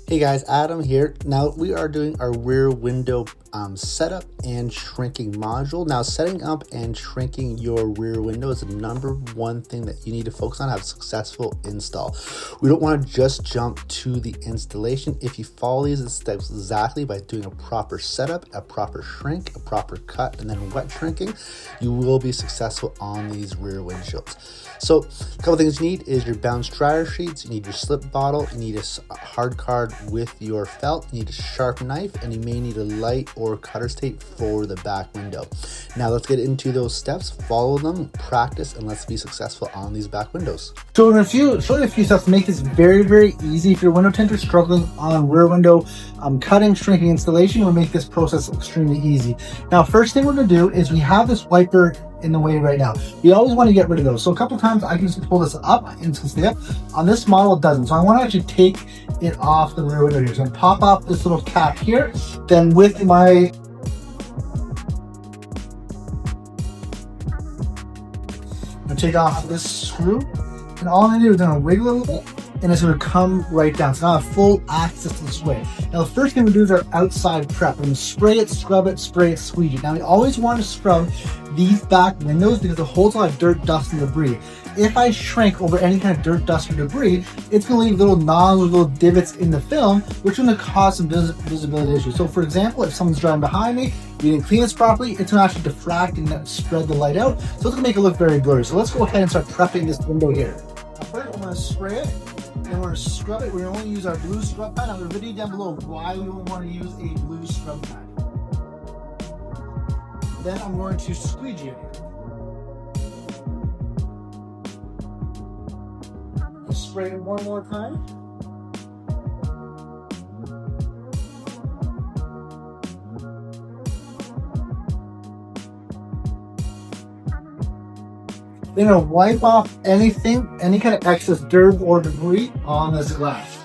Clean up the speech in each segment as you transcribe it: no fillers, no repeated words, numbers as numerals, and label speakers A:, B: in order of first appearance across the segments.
A: Hey guys, Adam here. Now we are doing our rear window setup and shrinking module. Now setting up and shrinking your rear window is the number one thing that you need to focus on, have a successful install. We don't want to just jump to the installation. If you follow these steps exactly by doing a proper setup, a proper shrink, a proper cut, and then wet shrinking, you will be successful on these rear windshields. So a couple things you need is your bounce dryer sheets, you need your slip bottle, you need a hard card with your felt, you need a sharp knife, and you may need a light or cutter's tape for the back window. Now let's get into those steps, follow them, practice, and let's be successful on these back windows.
B: So in showing you a few steps to make this very, very easy. If your window tinter is struggling on rear window cutting, shrinking, installation, we'll make this process extremely easy. Now, first thing we're gonna do is we have this wiper in the way right now. We always want to get rid of those. So a couple times I can just pull this up and it's gonna stay up. On this model, it doesn't. So I want to actually take it off the rear window here. So I'm gonna pop off this little cap here. Then with my take off this screw, and all I'm gonna do is I'm gonna wiggle it a little bit, and it's gonna come right down. So now I have full access to this way. Now the first thing we do is our outside prep. I'm gonna spray it, scrub it, spray it, squeegee it. Now we always want to scrub these back windows because it holds a lot of dirt, dust, and debris. If I shrink over any kind of dirt, dust, or debris, it's gonna leave little nodules, little divots in the film, which are gonna cause some visibility issues. So for example, if someone's driving behind me, we didn't clean this properly, it's gonna actually diffract and spread the light out. So it's gonna make it look very blurry. So let's go ahead and start prepping this window here. Now first, I'm gonna spray it, and we're gonna scrub it. We're gonna only use our blue scrub pad. Now there's a video down below why we don't wanna use a blue scrub pad. Then I'm going to squeegee it. Spray it one more time. Then I'll wipe off anything, any kind of excess dirt or debris on this glass.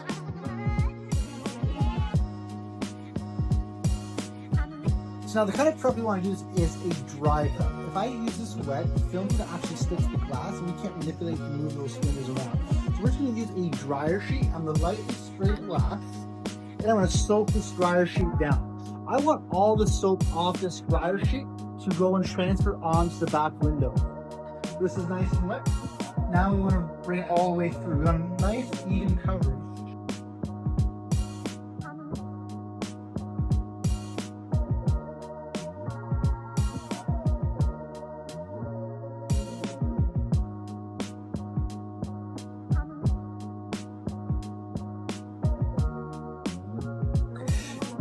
B: So now the kind of prep we want to use is a dry prep. If I use this wet, the film can actually stick to the glass and we can't manipulate and move those fingers around. So we're just going to use a dryer sheet. I'm going to lightly spray the glass and I'm going to soak this dryer sheet down. I want all the soap off this dryer sheet to go and transfer onto the back window. This is nice and wet. Now we want to bring it all the way through. We want a nice even coverage.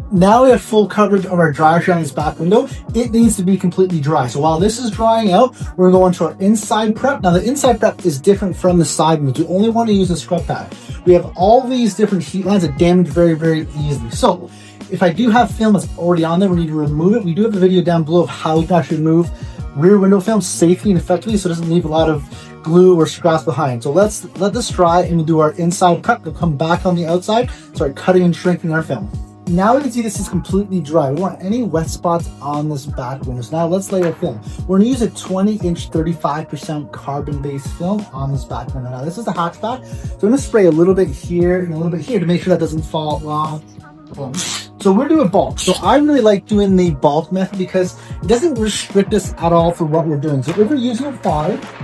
B: Now we have full coverage of our dryer sheet on this back window. It needs to be completely dry. So while this is drying out, we're going to our inside prep. Now the inside prep is different from the side ones. We only want to use the scrub pad. We have all these different heat lines that damage very, very easily. So if I do have film that's already on there, we need to remove it. We do have a video down below of how we can actually remove rear window film safely and effectively so it doesn't leave a lot of glue or scraps behind. So let's let this dry and we'll do our inside prep. We'll come back on the outside, start cutting and shrinking our film. Now we can see this is completely dry. We don't want any wet spots on this back window. So now let's lay our film. We're gonna use a 20-inch 35% carbon-based film on this back window. Now this is a hatchback, so I'm gonna spray a little bit here and a little bit here to make sure that doesn't fall off. So we're doing bulk. So I really like doing the bulk method because it doesn't restrict us at all for what we're doing. So if we're using a 5,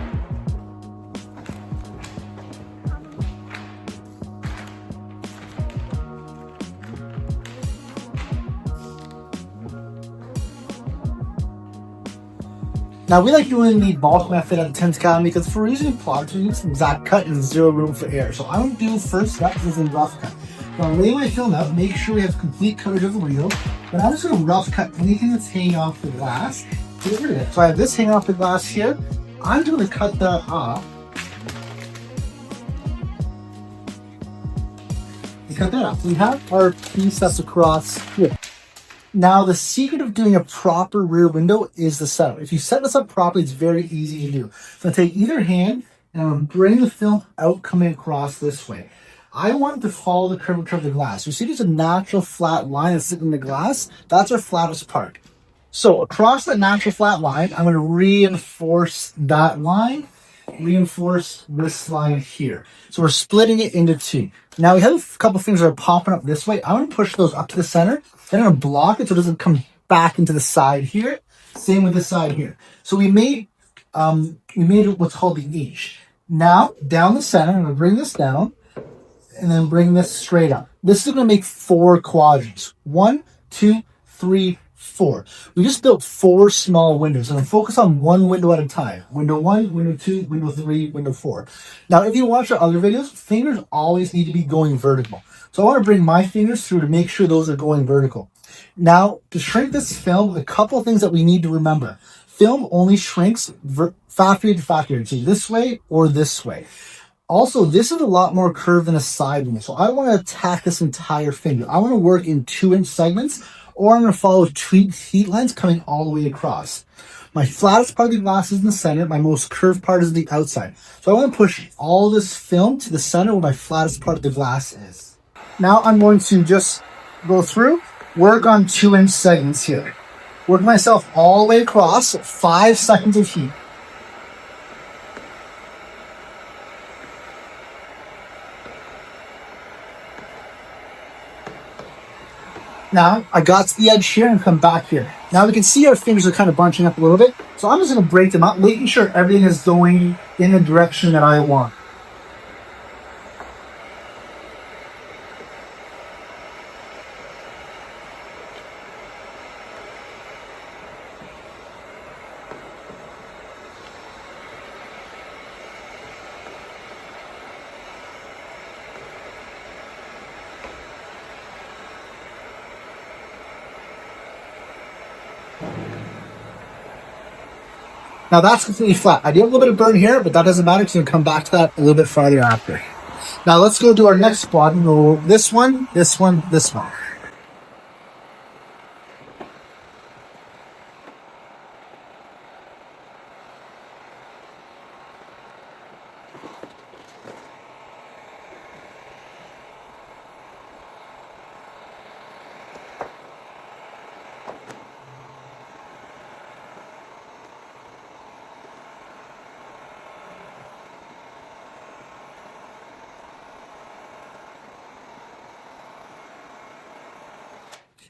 B: now we like doing the bulk method at the 10th calorie because for using plots, we use an exact cut and zero room for error. So I'm going to do first step is a rough cut. So I'll lay my film out, make sure we have complete coverage of the wheel, but I'm just going to rough cut anything that's hanging off the glass to get rid of it. So I have this hanging off the glass here. I'm going to cut that off. And cut that off. So we have our piece that's across here. Now, the secret of doing a proper rear window is the setup. If you set this up properly, it's very easy to do. So I take either hand and I'm going to bring the film out coming across this way. I want to follow the curvature of the glass. You see there's a natural flat line that's sitting in the glass? That's our flattest part. So across that natural flat line, I'm going to reinforce that line reinforce this line here. So we're splitting it into two. Now we have a couple things that are popping up this way. I want to push those up to the center. Then I'm going to block it so it doesn't come back into the side here. Same with this side here. So we made what's called the H. Now down the center, I'm going to bring this down and then bring this straight up. This is going to make 4 quadrants. 1, 2, 3, 4. We just built 4 small windows. I'm going to focus on one window at a time. Window 1, window 2, window 3, window 4. Now, if you watch our other videos, fingers always need to be going vertical. So I want to bring my fingers through to make sure those are going vertical. Now, to shrink this film, a couple of things that we need to remember. Film only shrinks factory to factory, so this way or this way. Also, this is a lot more curved than a side window, so I don't want to attack this entire finger. I want to work in 2-inch segments, or I'm going to follow tweaked heat lines coming all the way across. My flattest part of the glass is in the center. My most curved part is the outside. So I want to push all this film to the center where my flattest part of the glass is. Now I'm going to just go through, work on 2-inch segments here. Work myself all the way across, 5 seconds of heat. Now, I got to the edge here and come back here. Now we can see our fingers are kind of bunching up a little bit. So I'm just going to break them up, making sure everything is going in the direction that I want. Now that's completely flat. I do have a little bit of burn here, but that doesn't matter because we'll come back to that a little bit farther after. Now let's go to our next spot and go this one, this one, this one.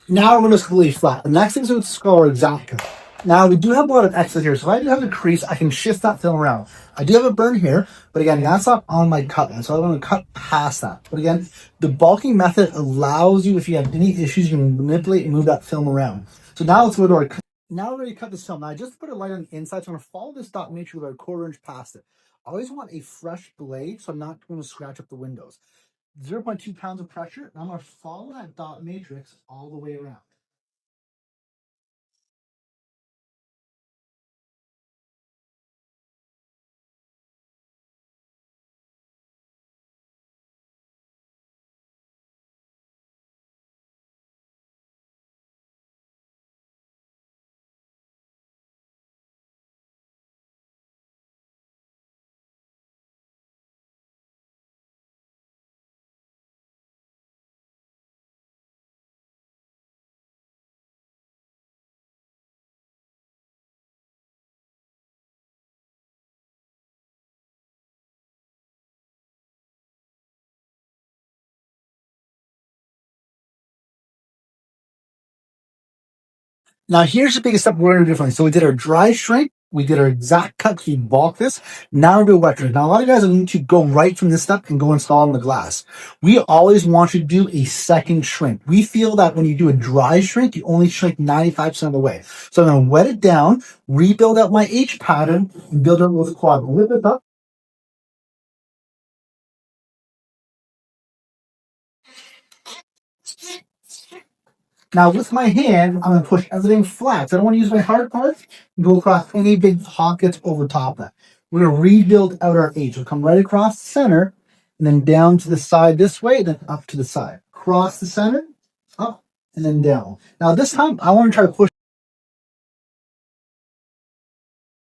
B: Now our window's completely flat. The next thing is to scroll our exact cut. Now we do have a lot of exit here, so if I do have a crease, I can shift that film around. I do have a burn here, but again, that's not on my cut line, so I'm going to cut past that. But again, the bulking method allows you, if you have any issues, you can manipulate and move that film around. So now let's go to our cut. Now we're ready to cut this film. Now I just put a light on the inside, so I'm going to follow this dot matrix about 1/4 inch past it. I always want a fresh blade, so I'm not going to scratch up the windows. 0.2 pounds of pressure, and I'm going to follow that dot matrix all the way around. Now here's the biggest step we're going to do differently. So we did our dry shrink, we did our exact cut to bulk this. Now we're doing wet shrink. Now a lot of guys are going to go right from this step and go install in the glass. We always want you to do a second shrink. We feel that when you do a dry shrink, you only shrink 95% of the way. So I'm going to wet it down, rebuild out my H pattern, and build it with a quad. Lift it up. Now with my hand, I'm going to push everything flat. So I don't want to use my hard parts and go across any big pockets over top of that. We're going to rebuild out our H. We'll come right across the center and then down to the side this way, then up to the side. Across the center, up, and then down. Now this time, I want to try to push